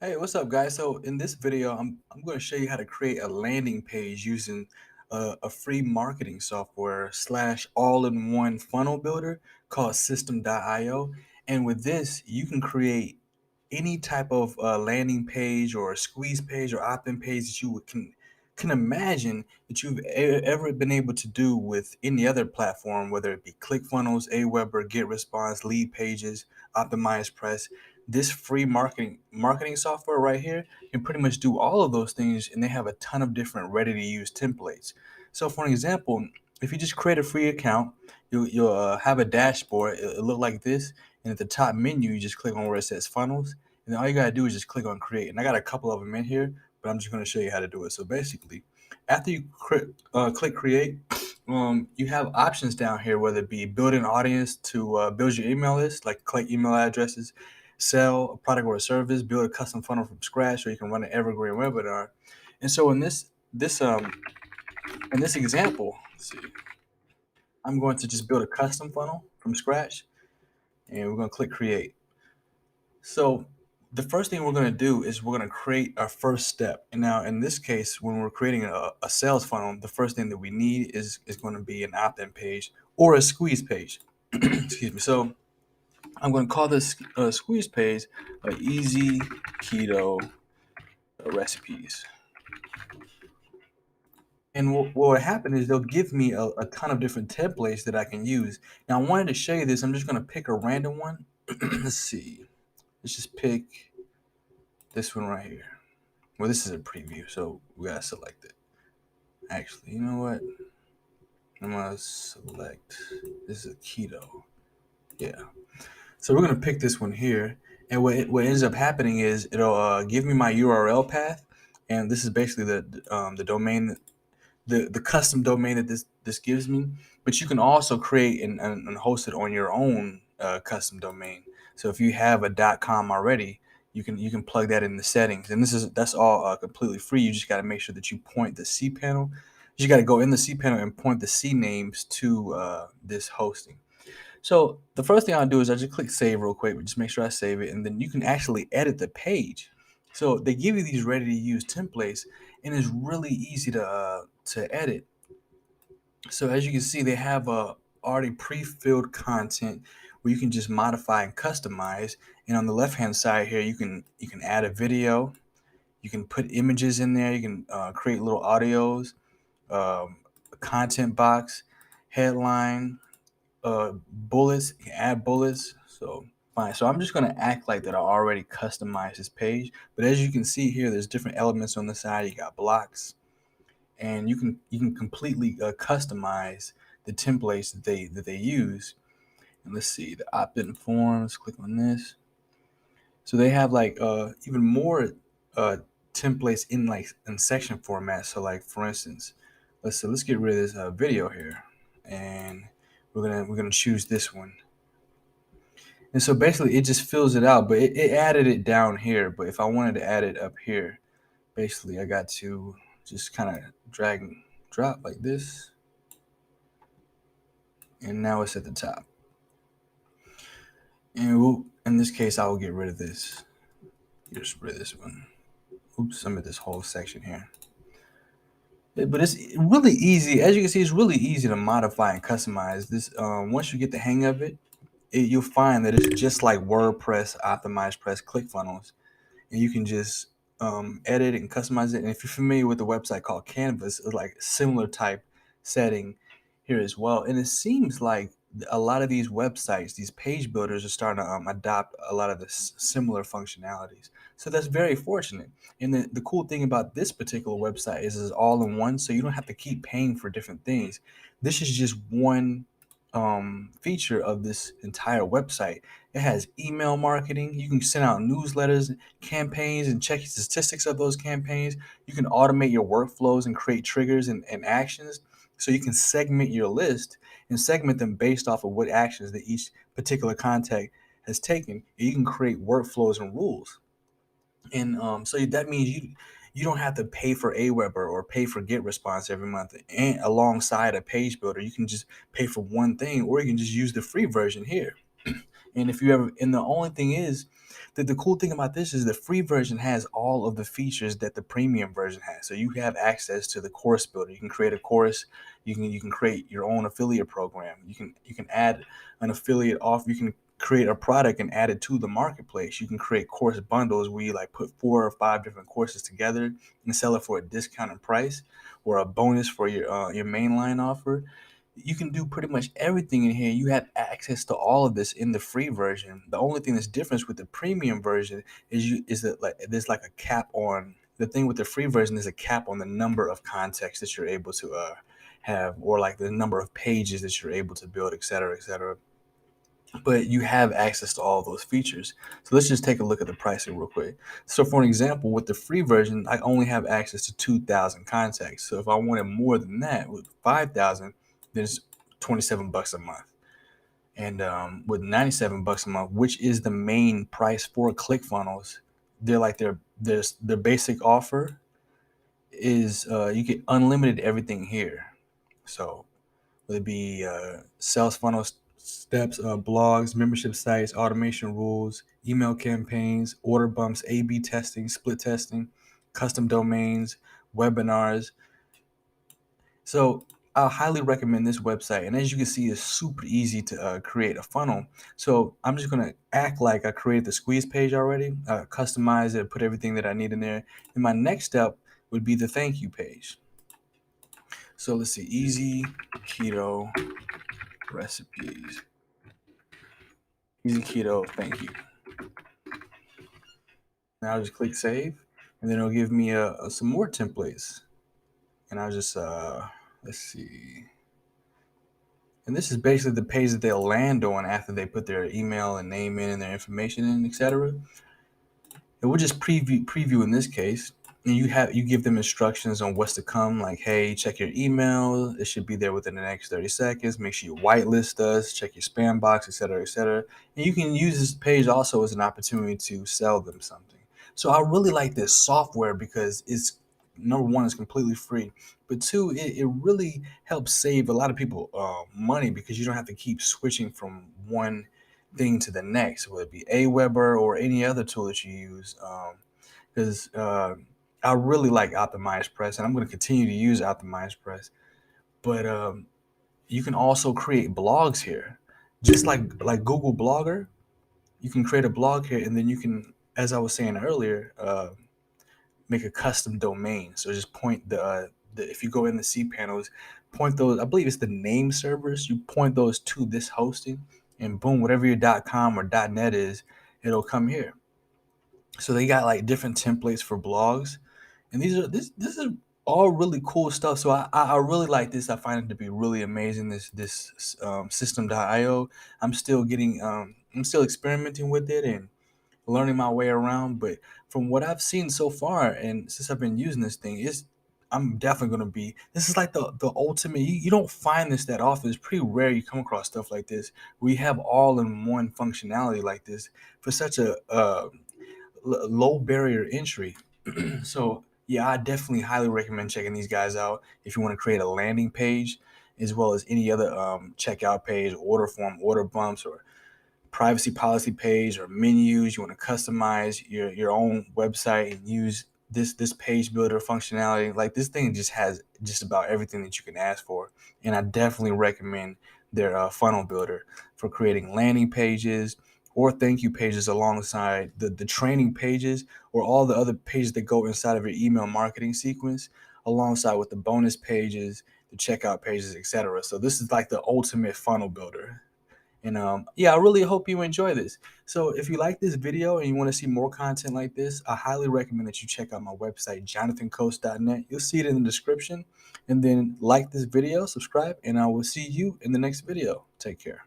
Hey, what's up, guys? So in this video, I'm going to show you how to create a landing page using a free marketing software slash all-in-one funnel builder called System.io. And with this, you can create any type of landing page or a squeeze page or opt-in page that can imagine that you've ever been able to do with any other platform, whether it be ClickFunnels, Aweber, GetResponse, Lead Pages, Optimize Press. This free marketing software right here can pretty much do all of those things, and they have a ton of different ready to use templates. So for an example, if you just create a free account, you'll have a dashboard. It'll look like this, and at the top menu, you just click on where it says funnels, and then all you gotta do is just click on create. And I got a couple of them in here, but I'm just gonna show you how to do it. So basically, after you click create, you have options down here, whether it be build an audience to build your email list, like collect email addresses, sell a product or a service, build a custom funnel from scratch, or you can run an evergreen webinar. And so in this example, let's see, I'm going to just build a custom funnel from scratch, and we're going to click create. So the first thing we're going to do is we're going to create our first step. And now in this case, when we're creating a sales funnel, the first thing that we need is going to be an opt-in page or a squeeze page. Excuse me. So I'm going to call this squeeze page easy keto recipes. And what will happen is they'll give me a ton of different templates that I can use. Now, I wanted to show you this. I'm just going to pick a random one. Let's see. Let's just pick this one right here. Well, this is a preview, so we got to select it. Actually, you know what? I'm going to select, this is a keto. Yeah. So we're going to pick this one here. And what ends up happening is it'll give me my URL path. And this is basically the domain, the custom domain that this gives me. But you can also create and host it on your own custom domain. So if you have a .com already, you can plug that in the settings, and that's all completely free. You just got to make sure that you point the cPanel. You got to go in the cPanel and point the CNAMEs to this hosting. So the first thing I'll do is I just click save real quick, but just make sure I save it, and then you can actually edit the page. So they give you these ready to use templates, and it's really easy to edit. So as you can see, they have already pre-filled content where you can just modify and customize. And on the left-hand side here, you can add a video, you can put images in there, you can create little audios, a content box, headline, bullets. You can add bullets. So fine. So I'm just going to act like that I already customized this page. But as you can see here, there's different elements on the side. You got blocks, and you can completely customize the templates that they use. And let's see, the opt-in forms. Click on this. So they have like even more uh, templates in section format. So like for instance, let's get rid of this video here, and we're gonna choose this one. And so basically it just fills it out, but it added it down here. But if I wanted to add it up here, basically I got to just kind of drag and drop like this, and now it's at the top. And in this case, I will get rid of this. Just rid of this one. Oops, I'm at this whole section here. But it's really easy. As you can see, it's really easy to modify and customize this. Once you get the hang of it, you'll find that it's just like WordPress, Optimize Press, ClickFunnels, and you can just edit and customize it. And if you're familiar with the website called Canvas, it's like similar type setting here as well. And it seems like a lot of these websites, these page builders, are starting to adopt a lot of the similar functionalities. So that's very fortunate. And the cool thing about this particular website is it's all in one, so you don't have to keep paying for different things. This is just one feature of this entire website. It has email marketing. You can send out newsletters, campaigns, and check the statistics of those campaigns. You can automate your workflows and create triggers and actions. So you can segment your list and segment them based off of what actions that each particular contact has taken. And you can create workflows and rules. And so that means you don't have to pay for Aweber or pay for GetResponse every month and alongside a page builder. You can just pay for one thing, or you can just use the free version here. And if you ever, and the only thing is that the cool thing about this is the free version has all of the features that the premium version has. So you have access to the course builder. You can create a course. You can create your own affiliate program. You can add an affiliate off. You can create a product and add it to the marketplace. You can create course bundles where you like put 4 or 5 different courses together and sell it for a discounted price or a bonus for your mainline offer. You can do pretty much everything in here. You have access to all of this in the free version. The only thing that's different with the premium version is that like there's like a cap on the thing with the free version is a cap on the number of contexts that you're able to have, or like the number of pages that you're able to build, et cetera, et cetera. But you have access to all those features. So let's just take a look at the pricing real quick. So for an example, with the free version, I only have access to 2,000 contacts. So if I wanted more than that with 5,000, then it's 27 bucks a month. And with 97 bucks a month, which is the main price for ClickFunnels, they're like their basic offer is you get unlimited everything here. So whether it be sales funnel steps, blogs, membership sites, automation rules, email campaigns, order bumps, A/B testing, split testing, custom domains, webinars. So I highly recommend this website. And as you can see, it's super easy to create a funnel. So I'm just going to act like I created the squeeze page already, customize it, put everything that I need in there. And my next step would be the thank you page. So let's see, easy keto recipes. Easy keto, thank you. Now I'll just click save, and then it'll give me some more templates. And I'll just, let's see. And this is basically the page that they'll land on after they put their email and name in and their information in, etc. And we'll just preview in this case. And you give them instructions on what's to come, like, hey, check your email. It should be there within the next 30 seconds. Make sure you whitelist us, check your spam box, etc., etc. And you can use this page also as an opportunity to sell them something. So I really like this software because it's, number one, it's completely free, but two, it really helps save a lot of people money because you don't have to keep switching from one thing to the next, whether it be Aweber or any other tool that you use. Because I really like Optimized Press, and I'm going to continue to use Optimized Press. But you can also create blogs here, just like Google Blogger. You can create a blog here, and then you can, as I was saying earlier, make a custom domain. So just point if you go in the cPanels, point those. I believe it's the name servers. You point those to this hosting, and boom, whatever your .com or .net is, it'll come here. So they got like different templates for blogs, and this is all really cool stuff. So I really like this. I find it to be really amazing. This system.io. I'm still experimenting with it and learning my way around. But from what I've seen so far, and since I've been using this thing, I'm definitely going to be. This is like the ultimate. You don't find this that often. It's pretty rare you come across stuff like this. We have all-in-one functionality like this for such a low barrier entry. So yeah, I definitely highly recommend checking these guys out if you want to create a landing page as well as any other checkout page, order form, order bumps, or privacy policy page, or menus. You want to customize your own website and use this page builder functionality. Like, this thing just has just about everything that you can ask for. And I definitely recommend their funnel builder for creating landing pages or thank you pages alongside the training pages or all the other pages that go inside of your email marketing sequence, alongside with the bonus pages, the checkout pages, etc. So this is like the ultimate funnel builder. And yeah, I really hope you enjoy this. So if you like this video and you want to see more content like this, I highly recommend that you check out my website, jonathancoast.net. You'll see it in the description. And then like this video, subscribe, and I will see you in the next video. Take care.